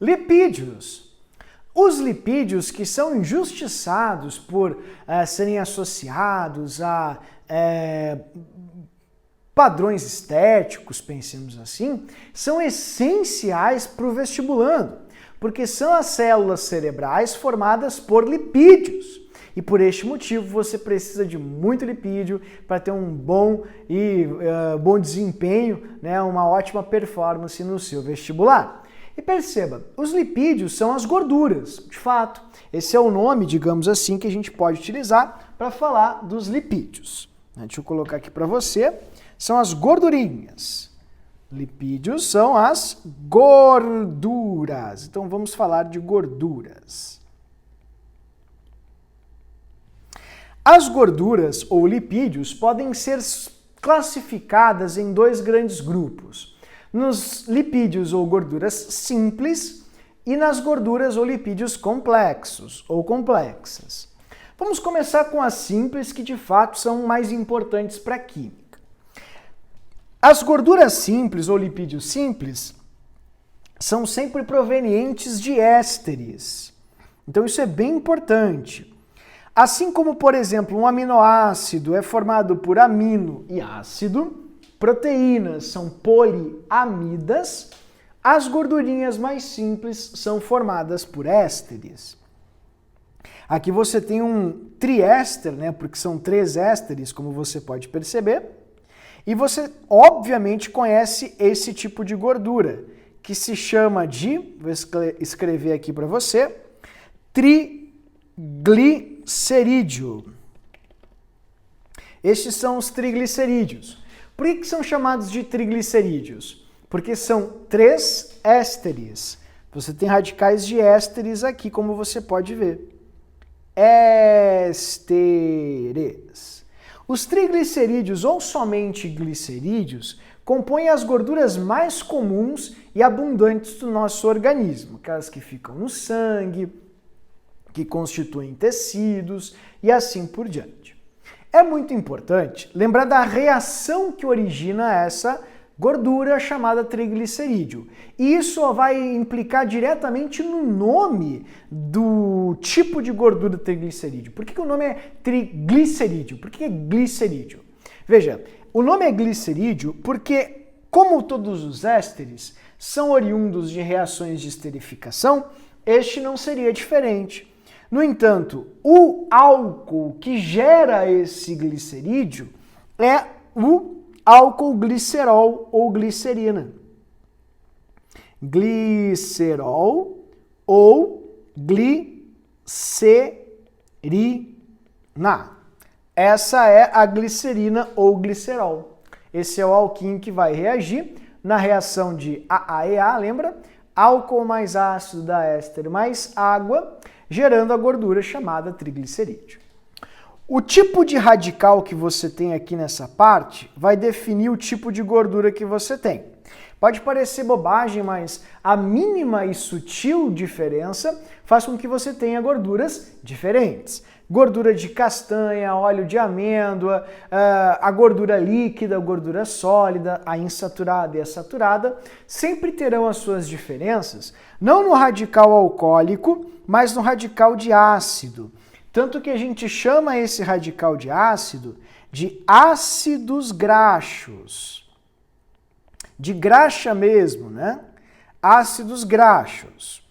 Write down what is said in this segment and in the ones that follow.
Lipídios. Os lipídios que são injustiçados por serem associados a padrões estéticos, pensemos assim, são essenciais para o vestibulando, porque são as células cerebrais formadas por lipídios. E por este motivo você precisa de muito lipídio para ter um bom desempenho, né, uma ótima performance no seu vestibular. E perceba, os lipídios são as gorduras, de fato. Esse é o nome, digamos assim, que a gente pode utilizar para falar dos lipídios. Deixa eu colocar aqui para você. São as gordurinhas. Lipídios são as gorduras. Então vamos falar de gorduras. As gorduras ou lipídios podem ser classificadas em dois grandes grupos. Nos lipídios ou gorduras simples e nas gorduras ou lipídios complexos ou complexas. Vamos começar com as simples, que de fato são mais importantes para a química. As gorduras simples ou lipídios simples são sempre provenientes de ésteres. Então isso é bem importante. Assim como, por exemplo, um aminoácido é formado por amino e ácido, proteínas são poliamidas, as gordurinhas mais simples são formadas por ésteres. Aqui você tem um triéster, né, porque são 3 ésteres, como você pode perceber, e você obviamente conhece esse tipo de gordura, que se chama de, vou escrever aqui para você, triglicerídeo. Estes são os triglicerídeos. Por que são chamados de triglicerídeos? Porque são 3 ésteres. Você tem radicais de ésteres aqui, como você pode ver. Ésteres. Os triglicerídeos, ou somente glicerídeos, compõem as gorduras mais comuns e abundantes do nosso organismo, aquelas que ficam no sangue, que constituem tecidos e assim por diante. É muito importante lembrar da reação que origina essa gordura chamada triglicerídeo. E isso vai implicar diretamente no nome do tipo de gordura triglicerídeo. Por que o nome é triglicerídeo? Por que é glicerídeo? Veja, o nome é glicerídeo porque, como todos os ésteres são oriundos de reações de esterificação, este não seria diferente. No entanto, o álcool que gera esse glicerídeo é o álcool glicerol ou glicerina. Glicerol ou glicerina. Essa é a glicerina ou glicerol. Esse é o alquinho que vai reagir na reação de AAEA, lembra? Álcool mais ácido dá éster mais água, gerando a gordura chamada triglicerídeo. O tipo de radical que você tem aqui nessa parte vai definir o tipo de gordura que você tem. Pode parecer bobagem, mas a mínima e sutil diferença faz com que você tenha gorduras diferentes. Gordura de castanha, óleo de amêndoa, a gordura líquida, a gordura sólida, a insaturada e a saturada, sempre terão as suas diferenças, não no radical alcoólico, mas no radical de ácido. Tanto que a gente chama esse radical de ácido de ácidos graxos. De graxa mesmo, né? Ácidos graxos.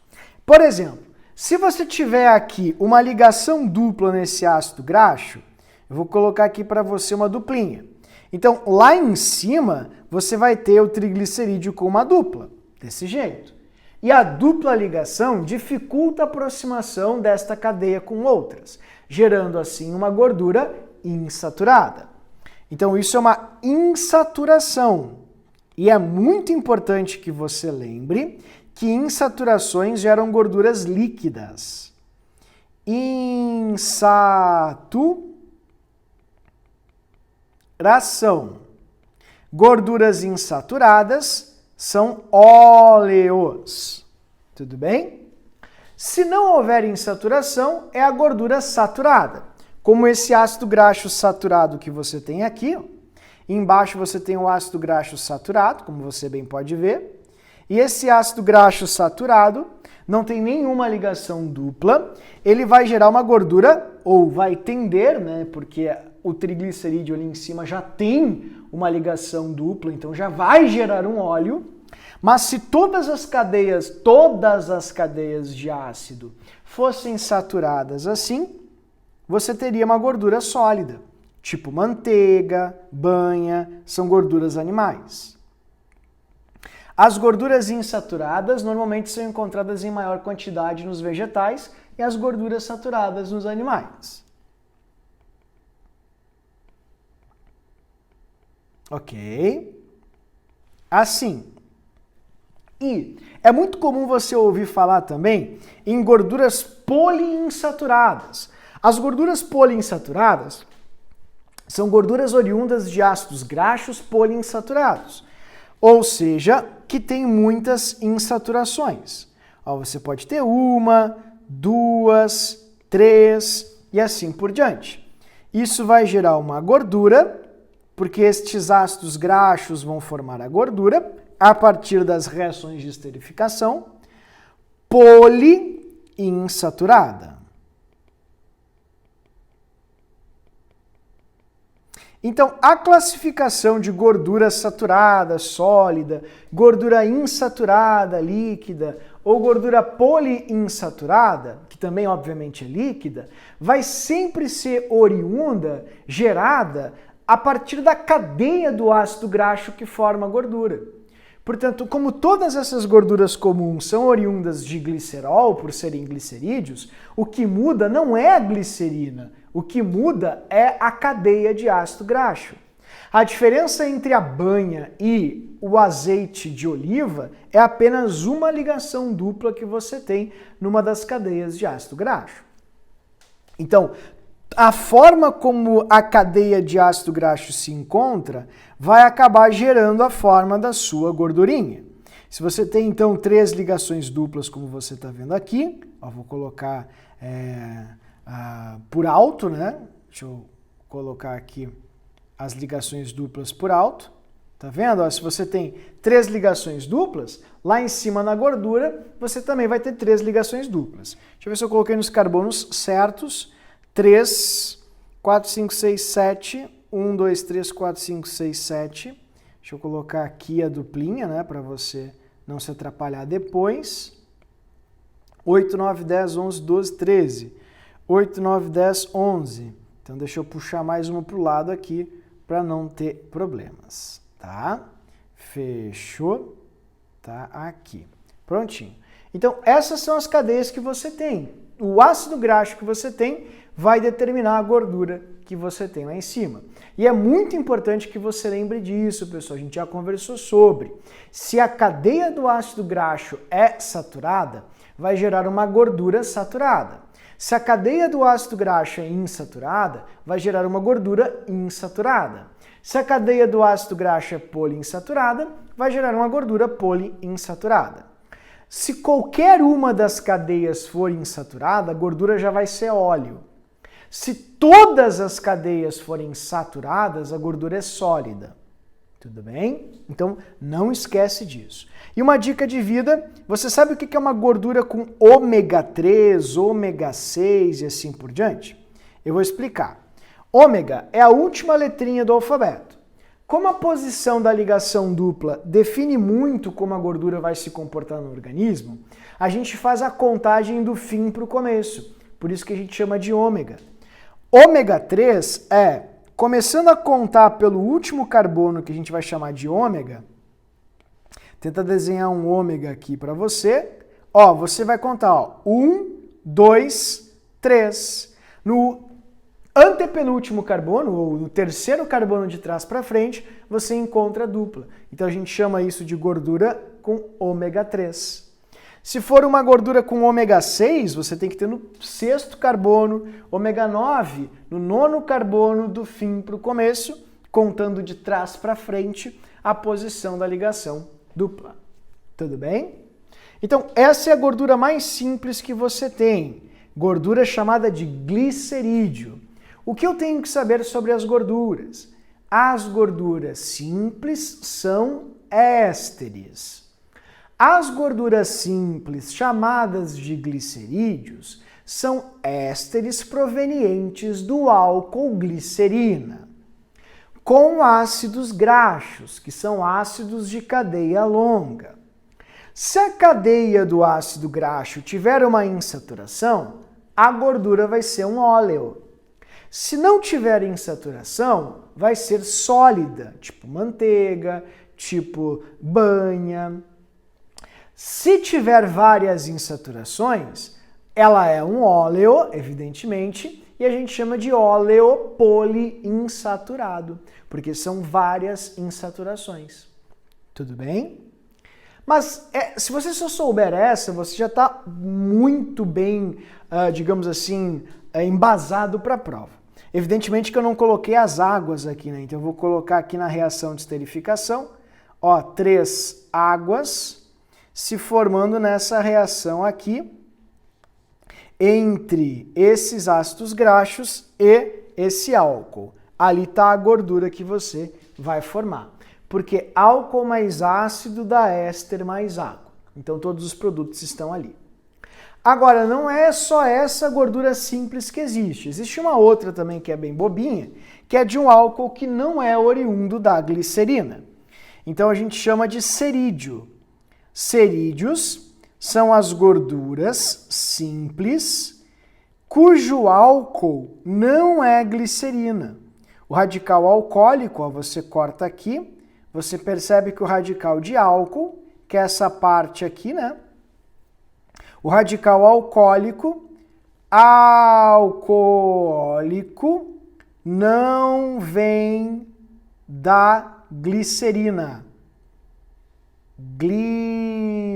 Por exemplo, se você tiver aqui uma ligação dupla nesse ácido graxo, eu vou colocar aqui para você uma duplinha. Então, lá em cima, você vai ter o triglicerídeo com uma dupla, desse jeito. E a dupla ligação dificulta a aproximação desta cadeia com outras, gerando assim uma gordura insaturada. Então, isso é uma insaturação. E é muito importante que você lembre que insaturações geram gorduras líquidas. Insaturação. Gorduras insaturadas são óleos. Tudo bem? Se não houver insaturação, é a gordura saturada. Como esse ácido graxo saturado que você tem aqui. Embaixo você tem o ácido graxo saturado, como você bem pode ver. E esse ácido graxo saturado não tem nenhuma ligação dupla, ele vai gerar uma gordura, ou vai tender, né, porque o triglicerídeo ali em cima já tem uma ligação dupla, então já vai gerar um óleo. Mas se todas as cadeias de ácido fossem saturadas assim, você teria uma gordura sólida, tipo manteiga, banha, são gorduras animais. As gorduras insaturadas normalmente são encontradas em maior quantidade nos vegetais e as gorduras saturadas nos animais. Ok? Assim. E é muito comum você ouvir falar também em gorduras poliinsaturadas. As gorduras poliinsaturadas são gorduras oriundas de ácidos graxos poliinsaturados, ou seja, que tem muitas insaturações. Ó, você pode ter 1, 2, 3 e assim por diante. Isso vai gerar uma gordura, porque estes ácidos graxos vão formar a gordura a partir das reações de esterificação poliinsaturada. Então, a classificação de gordura saturada, sólida, gordura insaturada, líquida, ou gordura poliinsaturada, que também obviamente é líquida, vai sempre ser oriunda, gerada, a partir da cadeia do ácido graxo que forma a gordura. Portanto, como todas essas gorduras comuns são oriundas de glicerol, por serem glicerídeos, o que muda não é a glicerina, o que muda é a cadeia de ácido graxo. A diferença entre a banha e o azeite de oliva é apenas uma ligação dupla que você tem numa das cadeias de ácido graxo. Então, a forma como a cadeia de ácido graxo se encontra vai acabar gerando a forma da sua gordurinha. Se você tem, então, 3 ligações duplas, como você está vendo aqui, ó, vou colocar por alto, né? Deixa eu colocar aqui as ligações duplas por alto. Tá vendo? Ó, se você tem 3 ligações duplas, lá em cima na gordura, você também vai ter 3 ligações duplas. Deixa eu ver se eu coloquei nos carbonos certos. 3, 4, 5, 6, 7, 1, 2, 3, 4, 5, 6, 7. Deixa eu colocar aqui a duplinha, né, para você não se atrapalhar depois. 8, 9, 10, 11, 12, 13. 8, 9, 10, 11. Então deixa eu puxar mais uma para o lado aqui para não ter problemas, tá? Fechou? Tá aqui. Prontinho. Então essas são as cadeias que você tem. O ácido graxo que você tem vai determinar a gordura que você tem lá em cima. E é muito importante que você lembre disso, pessoal. A gente já conversou sobre. Se a cadeia do ácido graxo é saturada, vai gerar uma gordura saturada. Se a cadeia do ácido graxo é insaturada, vai gerar uma gordura insaturada. Se a cadeia do ácido graxo é poliinsaturada, vai gerar uma gordura poliinsaturada. Se qualquer uma das cadeias for insaturada, a gordura já vai ser óleo. Se todas as cadeias forem saturadas, a gordura é sólida. Tudo bem? Então, não esquece disso. E uma dica de vida, você sabe o que é uma gordura com ômega 3, ômega 6 e assim por diante? Eu vou explicar. Ômega é a última letrinha do alfabeto. Como a posição da ligação dupla define muito como a gordura vai se comportar no organismo, a gente faz a contagem do fim para o começo. Por isso que a gente chama de ômega. Ômega 3 é, começando a contar pelo último carbono que a gente vai chamar de ômega, tenta desenhar um ômega aqui para você. Ó, você vai contar, ó, 1, 2, 3. No antepenúltimo carbono, ou no terceiro carbono de trás para frente, você encontra a dupla. Então a gente chama isso de gordura com ômega 3. Se for uma gordura com ômega 6, você tem que ter no sexto carbono, ômega 9 no nono carbono do fim para o começo, contando de trás para frente a posição da ligação dupla. Tudo bem? Então, essa é a gordura mais simples que você tem. Gordura chamada de glicerídeo. O que eu tenho que saber sobre as gorduras? As gorduras simples são ésteres. As gorduras simples, chamadas de glicerídeos, são ésteres provenientes do álcool glicerina, com ácidos graxos, que são ácidos de cadeia longa. Se a cadeia do ácido graxo tiver uma insaturação, a gordura vai ser um óleo. Se não tiver insaturação, vai ser sólida, tipo manteiga, tipo banha. Se tiver várias insaturações, ela é um óleo, evidentemente, e a gente chama de óleo poliinsaturado, porque são várias insaturações. Tudo bem? Mas se você só souber essa, você já está muito bem, digamos assim, embasado para a prova. Evidentemente que eu não coloquei as águas aqui, né? Então eu vou colocar aqui na reação de esterificação, 3 águas se formando nessa reação aqui, entre esses ácidos graxos e esse álcool. Ali está a gordura que você vai formar. Porque álcool mais ácido dá éster mais água. Então todos os produtos estão ali. Agora, não é só essa gordura simples que existe. Existe uma outra também que é bem bobinha, que é de um álcool que não é oriundo da glicerina. Então a gente chama de cerídeo. Cerídeos são as gorduras simples cujo álcool não é glicerina. O radical alcoólico, você corta aqui, você percebe que o radical de álcool, que é essa parte aqui, né? O radical alcoólico não vem da glicerina. Glicerina.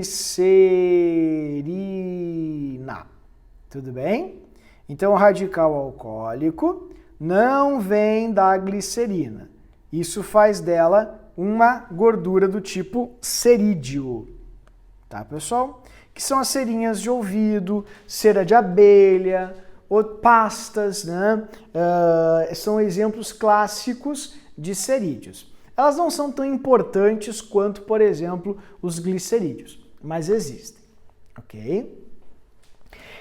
Tudo bem? Então, o radical alcoólico não vem da glicerina. Isso faz dela uma gordura do tipo cerídeo. Tá, pessoal? Que são as cerinhas de ouvido, cera de abelha, ou pastas, né? São exemplos clássicos de cerídeos. Elas não são tão importantes quanto, por exemplo, os glicerídeos, mas existem, ok?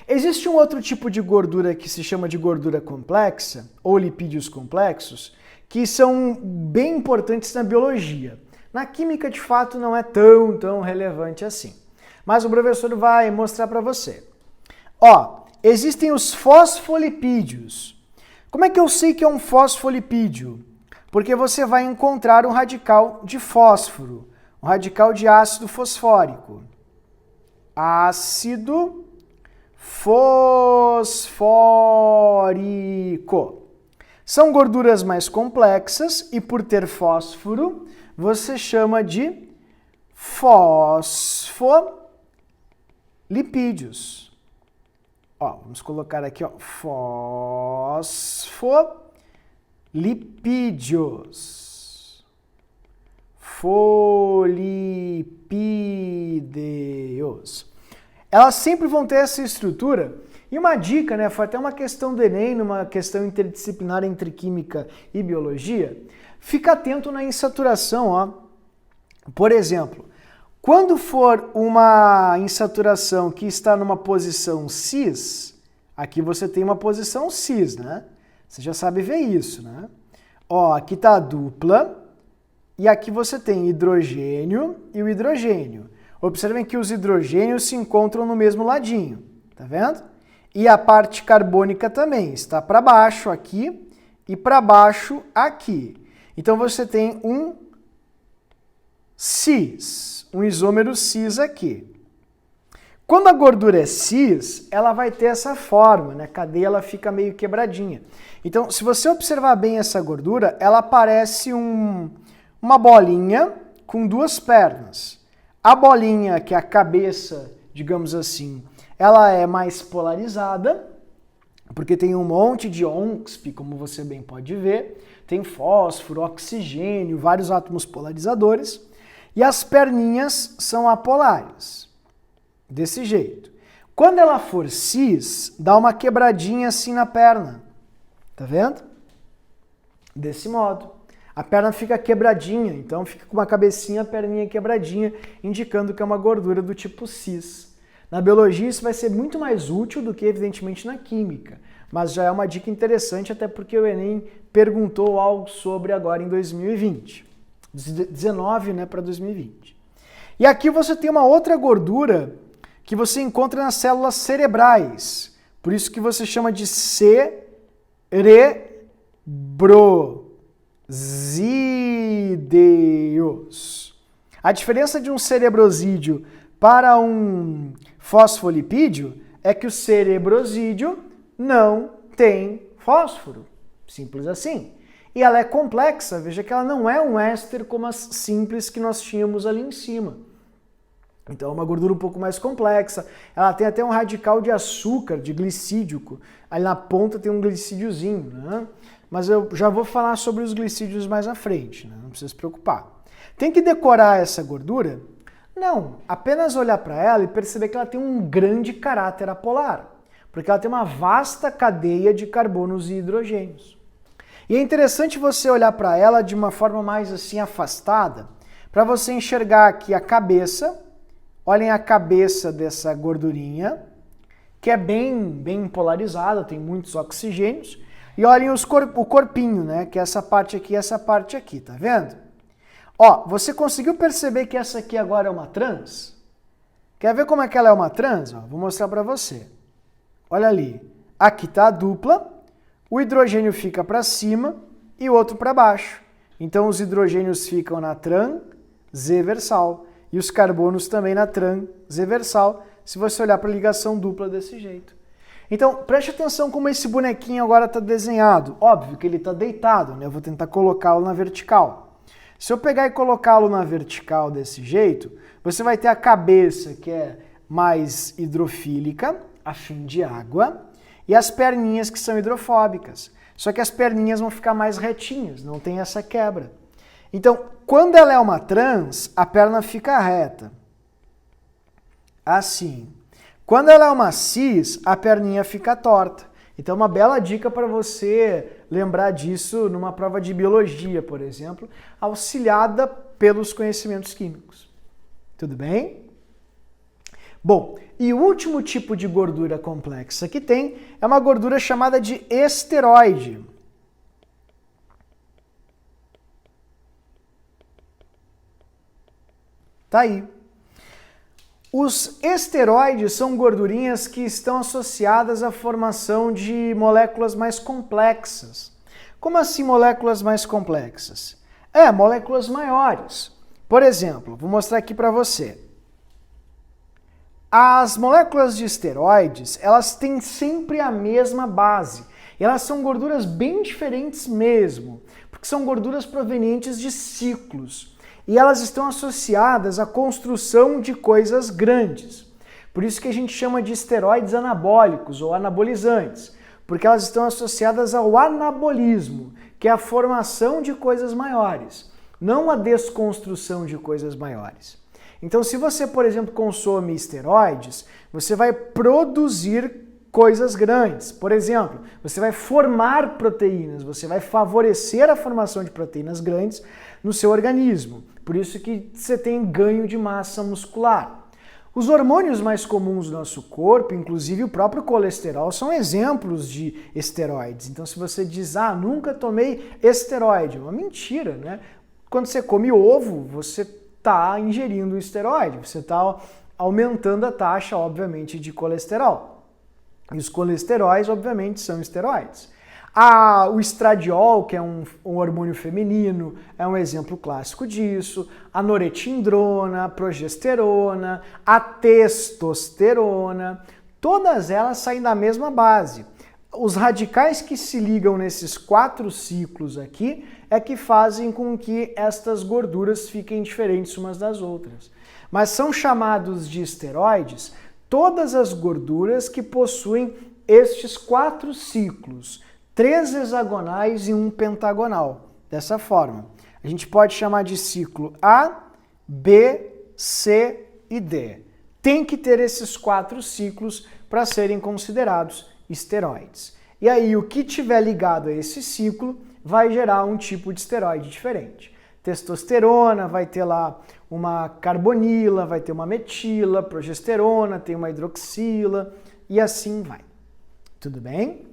Existe um outro tipo de gordura que se chama de gordura complexa, ou lipídios complexos, que são bem importantes na biologia. Na química, de fato, não é tão relevante assim. Mas o professor vai mostrar para você. Existem os fosfolipídios. Como é que eu sei que é um fosfolipídio? Porque você vai encontrar um radical de fósforo, um radical de ácido fosfórico. Ácido fosfórico. São gorduras mais complexas e por ter fósforo, você chama de fosfolipídios. Vamos colocar aqui, fosfolipídios. Folipídeos. Elas sempre vão ter essa estrutura. E uma dica, né? Foi até uma questão do Enem, numa questão interdisciplinar entre química e biologia. Fica atento na insaturação, Por exemplo, quando for uma insaturação que está numa posição cis, aqui você tem uma posição cis, né? Você já sabe ver isso, né? Aqui está a dupla e aqui você tem hidrogênio e o hidrogênio. Observem que os hidrogênios se encontram no mesmo ladinho, tá vendo? E a parte carbônica também está para baixo aqui e para baixo aqui. Então você tem um cis, um isômero cis aqui. Quando a gordura é cis, ela vai ter essa forma, né? A cadeia ela fica meio quebradinha. Então, se você observar bem essa gordura, ela parece uma bolinha com duas pernas. A bolinha, que é a cabeça, digamos assim, ela é mais polarizada, porque tem um monte de ONXP, como você bem pode ver. Tem fósforo, oxigênio, vários átomos polarizadores. E as perninhas são apolares. Desse jeito. Quando ela for cis, dá uma quebradinha assim na perna. Tá vendo? Desse modo. a perna fica quebradinha, então fica com uma cabecinha, a perninha quebradinha, indicando que é uma gordura do tipo cis. Na biologia isso vai ser muito mais útil do que evidentemente na química, mas já é uma dica interessante até porque o Enem perguntou algo sobre agora em 2020, 19, né, para 2020. E aqui você tem uma outra gordura que você encontra nas células cerebrais, por isso que você chama de cerebrosídeos. A diferença de um cerebrosídeo para um fosfolipídio é que o cerebrosídeo não tem fósforo, simples assim. E ela é complexa, veja que ela não é um éster como as simples que nós tínhamos ali em cima. Então é uma gordura um pouco mais complexa, ela tem até um radical de açúcar, de glicídico, ali na ponta tem um glicídiozinho, né? Mas eu já vou falar sobre os glicídios mais à frente, né? Não precisa se preocupar. Tem que decorar essa gordura? Não, apenas olhar para ela e perceber que ela tem um grande caráter apolar, porque ela tem uma vasta cadeia de carbonos e hidrogênios. E é interessante você olhar para ela de uma forma mais assim afastada, para você enxergar aqui a cabeça. Olhem a cabeça dessa gordurinha, que é bem polarizada, tem muitos oxigênios. E olhem o corpinho, né? Que é essa parte aqui e essa parte aqui, tá vendo? Ó, você conseguiu perceber que essa aqui agora é uma trans? Quer ver como é que ela é uma trans? Ó, vou mostrar para você. Olha ali, aqui tá a dupla, o hidrogênio fica para cima e o outro para baixo. Então os hidrogênios ficam na transversal. E os carbonos também na transversal, se você olhar para a ligação dupla desse jeito. Então, preste atenção como esse bonequinho agora está desenhado. Óbvio que ele está deitado, né? Eu vou tentar colocá-lo na vertical. Se eu pegar e colocá-lo na vertical desse jeito, você vai ter a cabeça que é mais hidrofílica, a fim de água, e as perninhas que são hidrofóbicas. Só que as perninhas vão ficar mais retinhas, não tem essa quebra. Então, quando ela é uma trans, a perna fica reta. Assim. Quando ela é uma cis, a perninha fica torta. Então, uma bela dica para você lembrar disso numa prova de biologia, por exemplo, auxiliada pelos conhecimentos químicos. Tudo bem? Bom, e o último tipo de gordura complexa que tem é uma gordura chamada de esteroide. Tá aí. Os esteroides são gordurinhas que estão associadas à formação de moléculas mais complexas. Como assim moléculas mais complexas? Moléculas maiores. Por exemplo, vou mostrar aqui para você. As moléculas de esteroides, elas têm sempre a mesma base. E elas são gorduras bem diferentes mesmo, porque são gorduras provenientes de ciclos. E elas estão associadas à construção de coisas grandes. Por isso que a gente chama de esteroides anabólicos ou anabolizantes, porque elas estão associadas ao anabolismo, que é a formação de coisas maiores, não a desconstrução de coisas maiores. Então, se você, por exemplo, consome esteroides, você vai produzir coisas grandes. Por exemplo, você vai formar proteínas, você vai favorecer a formação de proteínas grandes no seu organismo. Por isso que você tem ganho de massa muscular. Os hormônios mais comuns do nosso corpo, inclusive o próprio colesterol, são exemplos de esteroides. Então, se você diz, nunca tomei esteroide, é uma mentira, né? Quando você come ovo, você está ingerindo esteroide, você está aumentando a taxa, obviamente, de colesterol. E os colesteróis, obviamente, são esteroides. O estradiol, que é um hormônio feminino, é um exemplo clássico disso. A noretindrona, a progesterona, a testosterona, todas elas saem da mesma base. Os radicais que se ligam nesses 4 ciclos aqui é que fazem com que estas gorduras fiquem diferentes umas das outras. Mas são chamados de esteroides todas as gorduras que possuem estes 4 ciclos, 3 hexagonais e 1 pentagonal. Dessa forma, a gente pode chamar de ciclo A, B, C e D. Tem que ter esses 4 ciclos para serem considerados esteroides. E aí, o que tiver ligado a esse ciclo vai gerar um tipo de esteroide diferente. Testosterona vai ter lá uma carbonila, vai ter uma metila, progesterona, tem uma hidroxila e assim vai. Tudo bem?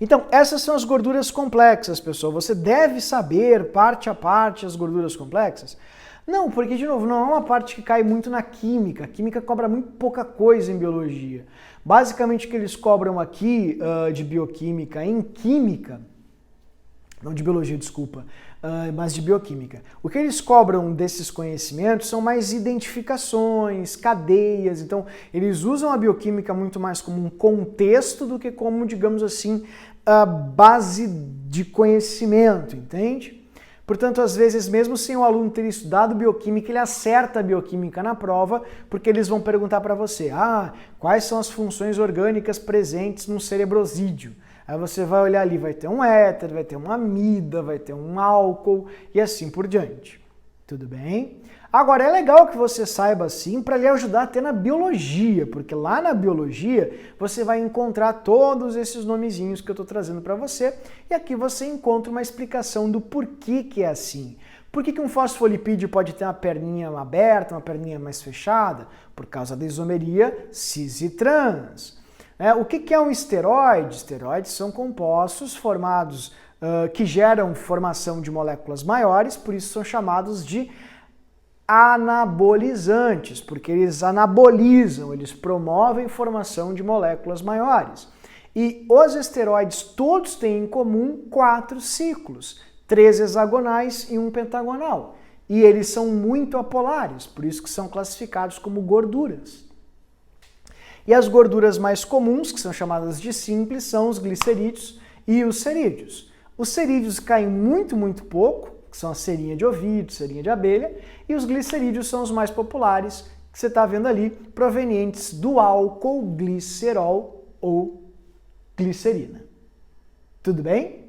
Então, essas são as gorduras complexas, pessoal. Você deve saber, parte a parte, as gorduras complexas? Não, porque, de novo, não é uma parte que cai muito na química. A química cobra muito pouca coisa em biologia. Basicamente, o que eles cobram aqui de bioquímica em química, não de biologia, desculpa, mas de bioquímica. O que eles cobram desses conhecimentos são mais identificações, cadeias. Então, eles usam a bioquímica muito mais como um contexto do que como, digamos assim, a base de conhecimento, entende? Portanto, às vezes, mesmo sem o aluno ter estudado bioquímica, ele acerta a bioquímica na prova, porque eles vão perguntar para você, quais são as funções orgânicas presentes no cerebrosídeo? Aí você vai olhar ali, vai ter um éter, vai ter uma amida, vai ter um álcool e assim por diante. Tudo bem? Agora, é legal que você saiba assim para lhe ajudar até na biologia, porque lá na biologia você vai encontrar todos esses nomezinhos que eu estou trazendo para você e aqui você encontra uma explicação do porquê que é assim. Por que um fosfolipídio pode ter uma perninha aberta, uma perninha mais fechada? Por causa da isomeria cis e trans. O que é um esteroide? Esteroides são compostos formados que geram formação de moléculas maiores, por isso são chamados de anabolizantes, porque eles anabolizam, eles promovem formação de moléculas maiores. E os esteroides todos têm em comum 4 ciclos, 3 hexagonais e 1 pentagonal. E eles são muito apolares, por isso que são classificados como gorduras. E as gorduras mais comuns, que são chamadas de simples, são os glicerídeos e os cerídeos. Os cerídeos caem muito, muito pouco, que são a cerinha de ouvido, cerinha de abelha, e os glicerídeos são os mais populares, que você está vendo ali, provenientes do álcool glicerol ou glicerina. Tudo bem?